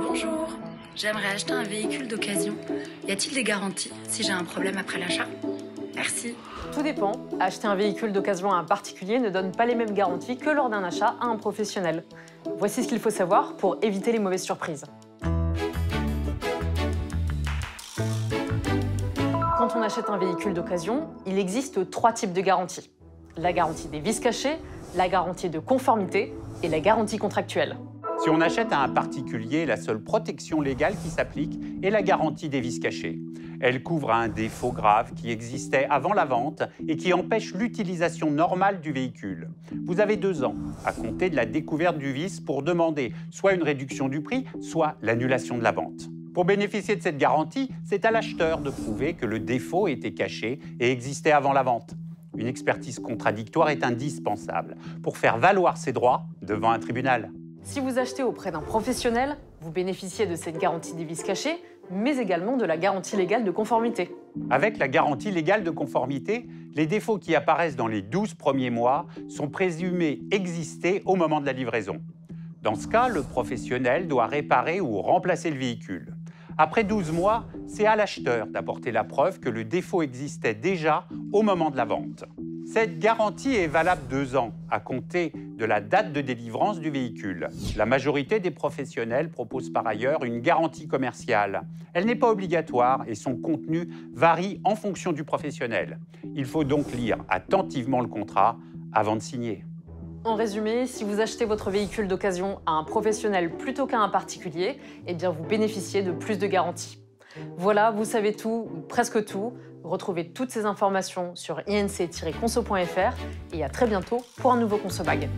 Bonjour, j'aimerais acheter un véhicule d'occasion. Y a-t-il des garanties si j'ai un problème après l'achat? Merci. Tout dépend. Acheter un véhicule d'occasion à un particulier ne donne pas les mêmes garanties que lors d'un achat à un professionnel. Voici ce qu'il faut savoir pour éviter les mauvaises surprises. Quand on achète un véhicule d'occasion, il existe 3 types de garanties. La garantie des vices cachés, la garantie de conformité et la garantie contractuelle. Si on achète à un particulier, la seule protection légale qui s'applique est la garantie des vices cachés. Elle couvre un défaut grave qui existait avant la vente et qui empêche l'utilisation normale du véhicule. Vous avez 2 ans à compter de la découverte du vice pour demander soit une réduction du prix, soit l'annulation de la vente. Pour bénéficier de cette garantie, c'est à l'acheteur de prouver que le défaut était caché et existait avant la vente. Une expertise contradictoire est indispensable pour faire valoir ses droits devant un tribunal. Si vous achetez auprès d'un professionnel, vous bénéficiez de cette garantie des vices cachés, mais également de la garantie légale de conformité. Avec la garantie légale de conformité, les défauts qui apparaissent dans les 12 premiers mois sont présumés exister au moment de la livraison. Dans ce cas, le professionnel doit réparer ou remplacer le véhicule. Après 12 mois, c'est à l'acheteur d'apporter la preuve que le défaut existait déjà au moment de la vente. Cette garantie est valable 2 ans, à compter de la date de délivrance du véhicule. La majorité des professionnels proposent par ailleurs une garantie commerciale. Elle n'est pas obligatoire et son contenu varie en fonction du professionnel. Il faut donc lire attentivement le contrat avant de signer. En résumé, si vous achetez votre véhicule d'occasion à un professionnel plutôt qu'à un particulier, eh bien vous bénéficiez de plus de garanties. Voilà, vous savez tout, ou presque tout. Retrouvez toutes ces informations sur inc-conso.fr et à très bientôt pour un nouveau ConsoMag.